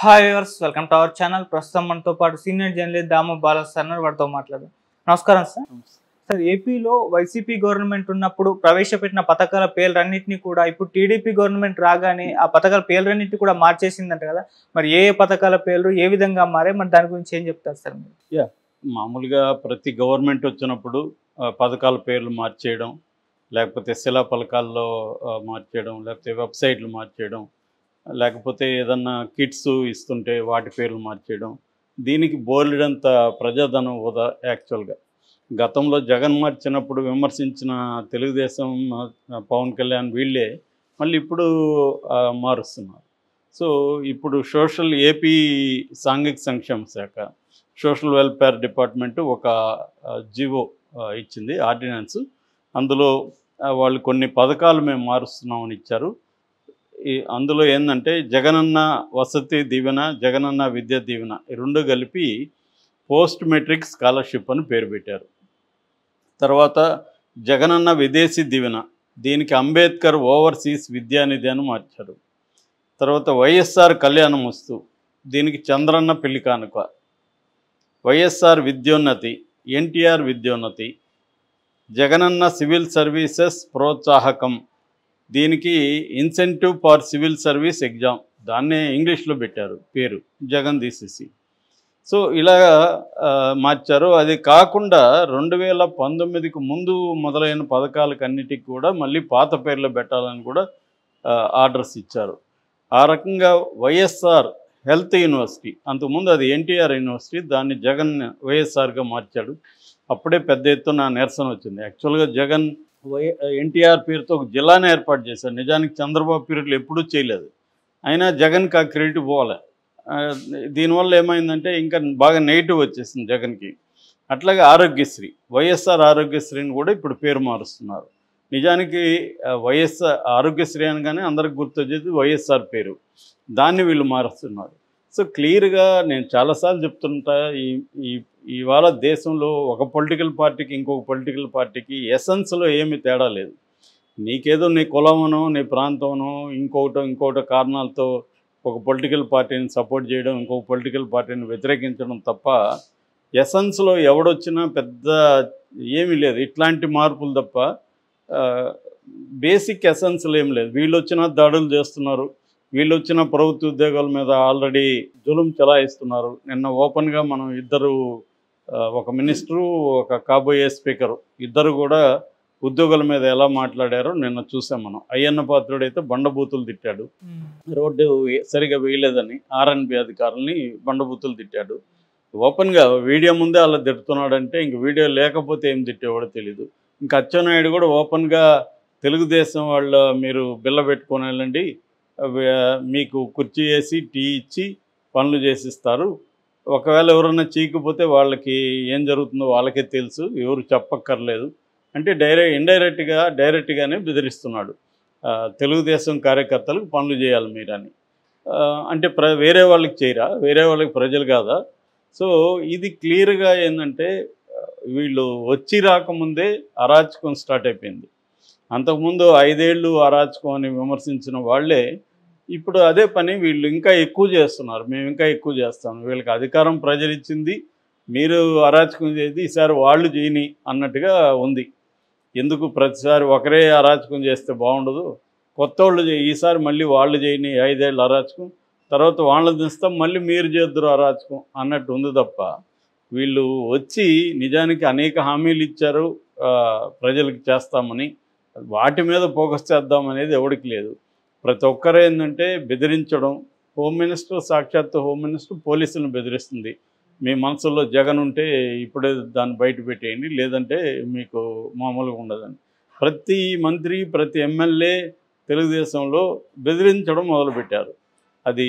Hi viewers, welcome to our channel. ప్రస్తుతం మనతో పాటు సీనియర్ జర్నలిస్ట్ దాము బాలాస్ సార్ వారితో మాట్లాడదాం. నమస్కారం సార్. సార్, ఏపీలో వైసీపీ గవర్నమెంట్ ఉన్నప్పుడు ప్రవేశపెట్టిన పథకాల పేర్లన్నింటినీ కూడా ఇప్పుడు టీడీపీ గవర్నమెంట్ రాగానే ఆ పథకాల పేర్లన్నింటినీ కూడా మార్చేసిందంట కదా. మరి ఏ పథకాల పేర్లు ఏ విధంగా మారే, మరి దాని గురించి ఏం చెప్తారు సార్ మీరు? మామూలుగా ప్రతి గవర్నమెంట్ వచ్చినప్పుడు పథకాల పేర్లు మార్చేయడం, లేకపోతే శిలా పలకాల్లో మార్చేయడం, లేకపోతే వెబ్సైట్లు మార్చేయడం, లేకపోతే ఏదన్నా కిట్స్ ఇస్తుంటే వాటి పేర్లు మార్చేయడం, దీనికి బోలెడంత ప్రజాధనం వృధా. యాక్చువల్గా గతంలో జగన్ మార్చినప్పుడు విమర్శించిన తెలుగుదేశం, పవన్ కళ్యాణ్ వీళ్ళే మళ్ళీ ఇప్పుడు మారుస్తున్నారు. సో ఇప్పుడు ఏపీ సాంఘిక సంక్షేమ శాఖ సోషల్ వెల్ఫేర్ డిపార్ట్మెంటు ఒక జీవో ఇచ్చింది, ఆర్డినెన్స్. అందులో వాళ్ళు కొన్ని పథకాలు మేము మారుస్తున్నామని ఇచ్చారు. అందులో ఏంటంటే జగనన్న వసతి దీవెన, జగనన్న విద్యా దీవెన ఈ రెండు కలిపి పోస్ట్ మెట్రిక్ స్కాలర్షిప్ అని పేరు పెట్టారు. తర్వాత జగనన్న విదేశీ దీవెన, దీనికి అంబేద్కర్ ఓవర్సీస్ విద్యానిధి అని మార్చారు. తర్వాత వైఎస్ఆర్ కళ్యాణం వస్తు, దీనికి చంద్రన్న పెళ్లి కానుక. వైఎస్ఆర్ విద్యోన్నతి, ఎన్టీఆర్ విద్యోన్నతి. జగనన్న సివిల్ సర్వీసెస్ ప్రోత్సాహకం, దీనికి incentive for civil service exam, దాన్నే ఇంగ్లీష్లో పెట్టారు పేరు, జగన్ తీసేసి. సో ఇలా మార్చారు. అది కాకుండా 2019కు ముందు మొదలైన పథకాలకన్నిటికి కూడా మళ్ళీ పాత పేర్లు పెట్టాలని కూడా ఆర్డర్స్ ఇచ్చారు. ఆ రకంగా వైఎస్ఆర్ హెల్త్ యూనివర్సిటీ, అంతకుముందు అది ఎన్టీఆర్ యూనివర్సిటీ, దాన్ని జగన్ వైఎస్ఆర్గా మార్చాడు. అప్పుడే పెద్ద ఎత్తున నిరసన వచ్చింది. యాక్చువల్గా జగన్ ఎన్టీఆర్ పేరుతో ఒక జిల్లానే ఏర్పాటు చేశారు. నిజానికి చంద్రబాబు పీరియడ్లో ఎప్పుడూ చేయలేదు. అయినా జగన్కి ఆ క్రెడిట్ పోలే. దీనివల్ల ఏమైందంటే ఇంకా బాగా నెగిటివ్ వచ్చేసింది జగన్కి. అట్లాగే ఆరోగ్యశ్రీ, వైఎస్ఆర్ ఆరోగ్యశ్రీని కూడా ఇప్పుడు పేరు మారుస్తున్నారు. నిజానికి వైఎస్ఆర్ ఆరోగ్యశ్రీ అనగానే అందరికి గుర్తొచ్చేది వైఎస్ఆర్ పేరు, దాన్ని వీళ్ళు మారుస్తున్నారు. సో క్లియర్గా నేను చాలాసార్లు చెప్తుంటా, ఇవాళ దేశంలో ఒక పొలిటికల్ పార్టీకి ఇంకొక పొలిటికల్ పార్టీకి ఎసెన్స్లో ఏమీ తేడా లేదు. నీకేదో నీ కులమనో నీ ప్రాంతమనో ఇంకోటో కారణాలతో ఒక పొలిటికల్ పార్టీని సపోర్ట్ చేయడం, ఇంకొక పొలిటికల్ పార్టీని వ్యతిరేకించడం తప్ప ఎసెన్స్లో ఎవడొచ్చినా పెద్ద ఏమీ లేదు. ఇట్లాంటి మార్పులు తప్ప బేసిక్ ఎసెన్స్లో ఏం లేదు. వీళ్ళు వచ్చినా దాడులు చేస్తున్నారు, వీళ్ళు వచ్చిన ప్రభుత్వ ఉద్యోగాల మీద ఆల్రెడీ జులుం చలాయిస్తున్నారు. నిన్న ఓపెన్గా మనం ఇద్దరు, ఒక మినిస్టరు, ఒక కాబోయే స్పీకరు, ఇద్దరు కూడా ఉద్యోగుల మీద ఎలా మాట్లాడారో నిన్న చూసాం మనం. అయ్యన్న పాత్రుడైతే బండబూతులు తిట్టాడు, రోడ్డు సరిగా వేయలేదని ఆర్ఎన్బి అధికారుల్ని బండబూతులు తిట్టాడు. ఓపెన్గా వీడియో ముందే అలా తిడుతున్నాడంటే ఇంక వీడియో లేకపోతే ఏం తిట్టేవాడో తెలీదు. ఇంకా అచ్చెన్నాయుడు కూడా ఓపెన్గా తెలుగుదేశం వాళ్ళు మీరు బిల్ల పెట్టుకొని వెళ్ళండి, మీకు కుర్చీ వేసి టీ ఇచ్చి పనులు చేసిస్తారు, ఒకవేళ ఎవరన్నా చీకపోతే వాళ్ళకి ఏం జరుగుతుందో వాళ్ళకే తెలుసు, ఎవరు చెప్పక్కర్లేదు అంటే డైరెక్ట్గానే బెదిరిస్తున్నాడు. తెలుగుదేశం కార్యకర్తలకు పనులు చేయాలి మీరని. అంటే వేరే వాళ్ళకి చేయరా, వేరే వాళ్ళకి ప్రజలు కాదా? సో ఇది క్లియర్గా ఏంటంటే వీళ్ళు వచ్చి రాకముందే అరాచకం స్టార్ట్ అయిపోయింది. అంతకుముందు 5 ఏళ్ళు అరాచకం అని విమర్శించిన వాళ్ళే ఇప్పుడు అదే పని వీళ్ళు ఇంకా ఎక్కువ చేస్తున్నారు. మేము ఇంకా ఎక్కువ చేస్తాం, వీళ్ళకి అధికారం ప్రజలు ఇచ్చింది, మీరు అరాచకం చేసి ఈసారి వాళ్ళు చేయని అన్నట్టుగా ఉంది. ఎందుకు ప్రతిసారి ఒకరే అరాచకం చేస్తే బాగుండదు, కొత్త వాళ్ళు ఈసారి మళ్ళీ వాళ్ళు చేయని 5 ఏళ్ళు అరాచకం, తర్వాత వాళ్ళని తీస్తాం, మళ్ళీ మీరు చేద్దరు అరాచకం అన్నట్టు ఉంది తప్ప వీళ్ళు వచ్చి నిజానికి అనేక హామీలు ఇచ్చారు ప్రజలకు చేస్తామని, వాటి మీద ఫోకస్ చేద్దామనేది ఎవరికి లేదు. ప్రతి ఒక్కరు ఏంటంటే బెదిరించడం. హోమ్ మినిస్టర్, సాక్షాత్తు హోమ్ మినిస్టర్ పోలీసులను బెదిరిస్తుంది. మీ మనసులో జగన్ ఉంటే ఇప్పుడే దాన్ని బయట పెట్టేయండి, లేదంటే మీకు మామూలుగా ఉండదని. ప్రతి మంత్రి, ప్రతి ఎమ్మెల్యే తెలుగుదేశంలో బెదిరించడం మొదలుపెట్టారు. అది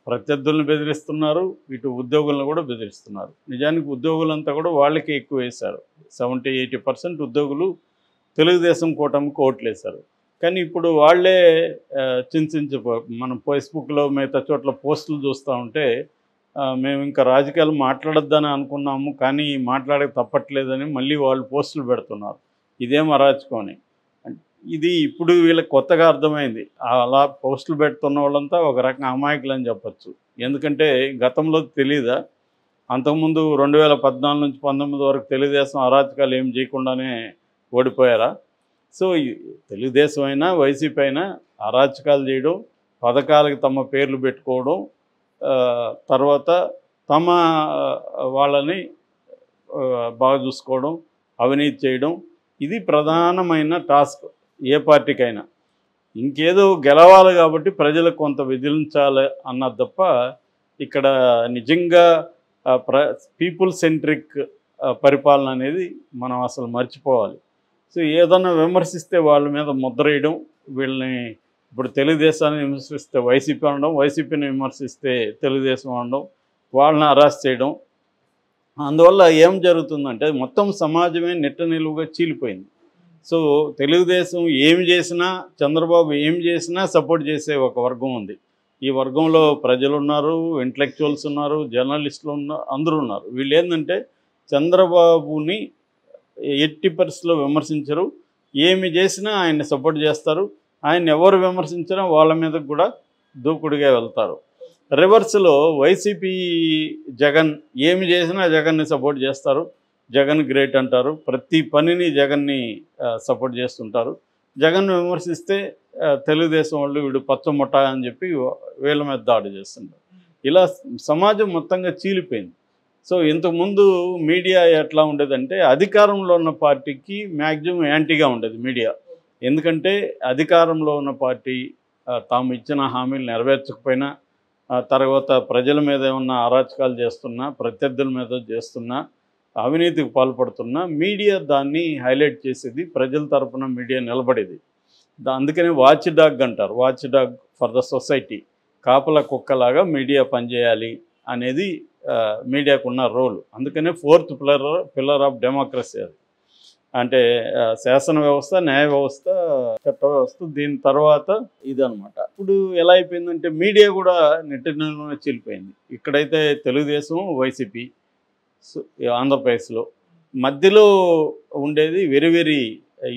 ప్రత్యర్థులను బెదిరిస్తున్నారు, ఇటు ఉద్యోగులను కూడా బెదిరిస్తున్నారు. నిజానికి ఉద్యోగులంతా కూడా వాళ్ళకే ఎక్కువ వేశారు. 70-80% ఉద్యోగులు తెలుగుదేశం కూటమికి ఓట్లు వేశారు. కానీ ఇప్పుడు వాళ్ళే చించి మనం ఫేస్బుక్లో మిగతా చోట్ల పోస్టులు చూస్తూ ఉంటే మేము ఇంకా రాజకీయాలు మాట్లాడొద్దని అనుకున్నాము, కానీ మాట్లాడక తప్పట్లేదని మళ్ళీ వాళ్ళు పోస్టులు పెడుతున్నారు. ఇదేం అరాచకం అని. ఇది ఇప్పుడు వీళ్ళకి కొత్తగా అర్థమైంది. అలా పోస్టులు పెడుతున్న వాళ్ళంతా ఒక రకంగా అమాయకులు అని చెప్పచ్చు. ఎందుకంటే గతంలో తెలీదా, అంతకుముందు 2014 నుంచి 19 వరకు తెలుగుదేశం అరాచకాలు ఏం చేయకుండానే ఓడిపోయారా? సో తెలుగుదేశం అయినా వైసీపీ అయినా అరాచకాలు చేయడం, పథకాలకు తమ పేర్లు పెట్టుకోవడం, తర్వాత తమ వాళ్ళని బాగా చూసుకోవడం, అవినీతి చేయడం, ఇది ప్రధానమైన టాస్క్ ఏ పార్టీకైనా. ఇంకేదో గెలవాలి కాబట్టి ప్రజలకు కొంత విధించాలి అన్నది తప్ప ఇక్కడ నిజంగా పీపుల్ సెంట్రిక్ పరిపాలన అనేది మనం అసలు మర్చిపోవాలి. సో ఏదన్నా విమర్శిస్తే వాళ్ళ మీద ముద్ర వేయడం, వీళ్ళని ఇప్పుడు తెలుగుదేశాన్ని విమర్శిస్తే వైసీపీ అనడం, వైసీపీని విమర్శిస్తే తెలుగుదేశం అనడం, వాళ్ళని అరెస్ట్ చేయడం. అందువల్ల ఏం జరుగుతుందంటే మొత్తం సమాజమే నిట్ట నిలువుగా చీలిపోయింది. సో తెలుగుదేశం ఏమి చేసినా, చంద్రబాబు ఏం చేసినా సపోర్ట్ చేసే ఒక వర్గం ఉంది. ఈ వర్గంలో ప్రజలు ఉన్నారు, ఇంటలెక్చువల్స్ ఉన్నారు, జర్నలిస్టులు ఉన్నారు, అందరూ ఉన్నారు. వీళ్ళు ఏంటంటే చంద్రబాబుని ఎట్టి పరిస్థితుల్లో విమర్శించరు, ఏమి చేసినా ఆయన్ని సపోర్ట్ చేస్తారు. ఆయన ఎవరు విమర్శించినా వాళ్ళ మీద కూడా దూకుడుగా వెళ్తారు. రివర్స్లో వైసీపీ జగన్ ఏమి చేసినా జగన్ని సపోర్ట్ చేస్తారు, జగన్ గ్రేట్ అంటారు, ప్రతి పనిని జగన్ని సపోర్ట్ చేస్తుంటారు. జగన్ విమర్శిస్తే తెలుగుదేశం వాళ్ళు వీడు పచ్చముట్ట అని చెప్పి వీళ్ళ మీద దాడి చేస్తుంటారు. ఇలా సమాజం మొత్తంగా చీలిపోయింది. సో ఇంతకుముందు మీడియా ఎట్లా ఉండేదంటే అధికారంలో ఉన్న పార్టీకి మ్యాక్సిమం యాంటీగా ఉండేది మీడియా. ఎందుకంటే అధికారంలో ఉన్న పార్టీ తాము ఇచ్చిన హామీలు నెరవేర్చకపోయినా, తర్వాత ప్రజల మీద ఏమన్నా అరాచకాలు చేస్తున్నా, ప్రత్యర్థుల మీద చేస్తున్నా, అవినీతికి పాల్పడుతున్నా మీడియా దాన్ని హైలైట్ చేసేది, ప్రజల తరపున మీడియా నిలబడేది. అందుకనే వాచ్ డాగ్ అంటారు, watch dog for the society. కాపల కుక్కలాగా మీడియా పనిచేయాలి అనేది మీడియాకు ఉన్న రోల్. అందుకనే 4th పిల్లర్ ఆఫ్ డెమోక్రసీ అది. అంటే శాసన వ్యవస్థ, న్యాయ వ్యవస్థ, చట్ట వ్యవస్థ, దీని తర్వాత ఇదనమాట. ఇప్పుడు ఎలా అయిపోయిందంటే మీడియా కూడా నెట్టిన చీలిపోయింది. ఇక్కడైతే తెలుగుదేశం, వైసీపీ ఆంధ్రప్రదేశ్లో మధ్యలో ఉండేది వెరీ వెరీ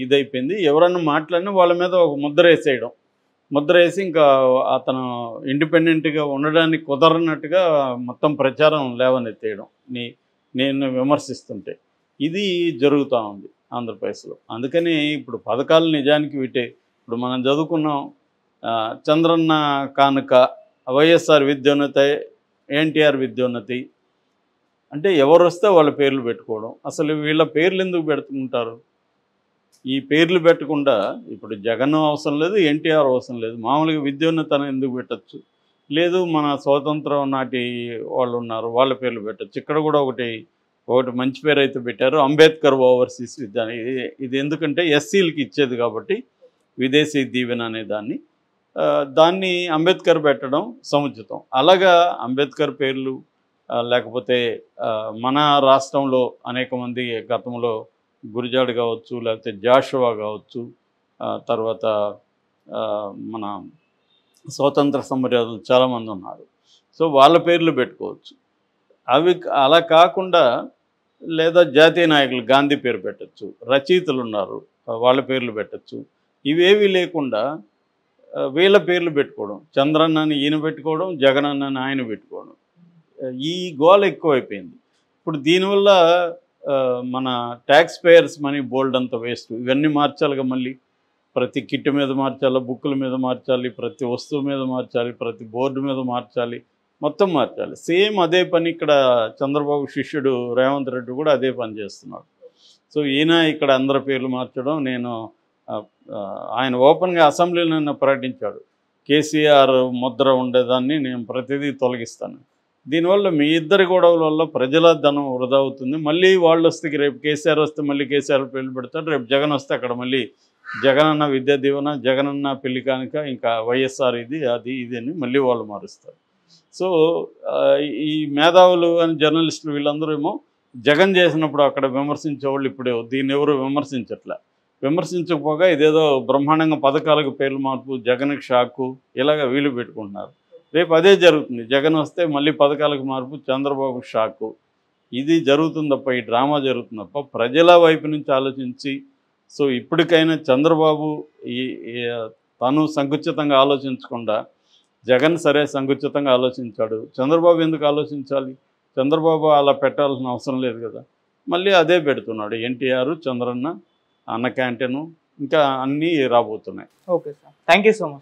ఇదైపోయింది. ఎవరన్నా మాట్లాడినా వాళ్ళ మీద ఒక ముద్ర వేసేయడం, ముద్ర వేసి ఇంకా అతను ఇండిపెండెంట్గా ఉండడానికి కుదరనట్టుగా మొత్తం ప్రచారం లేవనెత్తేయడం నేను విమర్శిస్తుంటే. ఇది జరుగుతూ ఉంది ఆంధ్రప్రదేశ్లో. అందుకని ఇప్పుడు పథకాలు నిజానికి వీటే. ఇప్పుడు మనం చదువుకున్నాం, చంద్రన్న కానుక, వైఎస్ఆర్ విద్యోన్నతి, ఎన్టీఆర్ విద్యోన్నతి, అంటే ఎవరు వస్తే వాళ్ళ పేర్లు పెట్టుకోవడం. అసలు వీళ్ళ పేర్లు ఎందుకు పెట్టుకుంటారు? ఈ పేర్లు పెట్టకుండా ఇప్పుడు జగన్ అవసరం లేదు, ఎన్టీఆర్ అవసరం లేదు, మామూలుగా విద్యోన్నతను ఎందుకు పెట్టచ్చు? లేదు మన స్వాతంత్రం నాటి వాళ్ళు ఉన్నారు, వాళ్ళ పేర్లు పెట్టచ్చు. ఇక్కడ కూడా ఒకటి మంచి పేరు అయితే పెట్టారు, అంబేద్కర్ ఓవర్సీస్ విద్యాలయం. ఇది ఎందుకంటే ఎస్సీలకి ఇచ్చేది కాబట్టి విదేశీ దీవెన అనే దాన్ని అంబేద్కర్ పెట్టడం సముచితం. అలాగా అంబేద్కర్ పేర్లు లేకపోతే మన రాష్ట్రంలో అనేక మంది గతంలో గురిజాడు కావచ్చు, లేకపోతే జాషువా కావచ్చు, తర్వాత మన స్వాతంత్ర సమరయోధులు చాలామంది ఉన్నారు. సో వాళ్ళ పేర్లు పెట్టుకోవచ్చు. అవి అలా కాకుండా లేదా జాతీయ నాయకులు గాంధీ పేరు పెట్టచ్చు, రచయితలు ఉన్నారు వాళ్ళ పేర్లు పెట్టచ్చు. ఇవేవి లేకుండా వీళ్ళ పేర్లు పెట్టుకోవడం, చంద్రన్నని ఈయన పెట్టుకోవడం, జగనన్నని ఆయన పెట్టుకోవడం, ఈ గోల ఎక్కువైపోయింది. ఇప్పుడు దీనివల్ల మన ట్యాక్స్ పేయర్స్ మనీ బోల్డ్ అంత వేస్ట్. ఇవన్నీ మార్చాలిగా, మళ్ళీ ప్రతి కిట్ మీద మార్చాలి, బుక్కుల మీద మార్చాలి, ప్రతి వస్తువు మీద మార్చాలి, ప్రతి బోర్డు మీద మార్చాలి, మొత్తం మార్చాలి. సేమ్ అదే పని ఇక్కడ చంద్రబాబు శిష్యుడు రేవంత్ రెడ్డి కూడా అదే పని చేస్తున్నాడు. సో ఈయన ఇక్కడ అందరి పేర్లు మార్చడం, ఆయన ఓపెన్గా అసెంబ్లీలో నిన్న ప్రకటించాడు, కేసీఆర్ ముద్ర ఉండేదాన్ని నేను ప్రతిదీ తొలగిస్తాను. దీనివల్ల మీ ఇద్దరి గొడవల వల్ల ప్రజల ధనం వృధా అవుతుంది. మళ్ళీ వాళ్ళు వస్తే, రేపు కేసీఆర్ వస్తే మళ్ళీ కేసీఆర్ పేర్లు పెడతాడు, రేపు జగన్ వస్తే అక్కడ మళ్ళీ జగనన్న విద్యా దీవెన, జగనన్న పెళ్లి కానుక, ఇంకా వైఎస్ఆర్ ఇది అది ఇది అని మళ్ళీ వాళ్ళు మారుస్తారు. సో ఈ మేధావులు అని జర్నలిస్టులు వీళ్ళందరూ ఏమో జగన్ చేసినప్పుడు అక్కడ విమర్శించేవాళ్ళు ఇప్పుడు దీన్ని ఎవరు విమర్శించట్లే. విమర్శించకపోగా ఇదేదో బ్రహ్మాండంగా పథకాలకు పేర్లు మార్పు, జగన్కి షాకు, ఇలాగ వీళ్ళు పెట్టుకుంటున్నారు. రేపు అదే జరుగుతుంది, జగన్ వస్తే మళ్ళీ పథకాలకు మార్పు, చంద్రబాబు షాకు. ఇది జరుగుతుంది తప్ప, ఈ డ్రామా జరుగుతుంది తప్ప ప్రజల వైపు నుంచి ఆలోచించి సో ఇప్పటికైనా చంద్రబాబు తను సంకుచితంగా ఆలోచించకుండా జగన్ సరే సంకుచితంగా ఆలోచించాడు, చంద్రబాబు ఎందుకు ఆలోచించాలి? చంద్రబాబు అలా పెట్టాల్సిన అవసరం లేదు కదా. మళ్ళీ అదే పెడుతున్నాడు, ఎన్టీఆర్, చంద్రన్న, అన్న క్యాంటీను, ఇంకా అన్నీ రాబోతున్నాయి. Okay sir, thank you so much.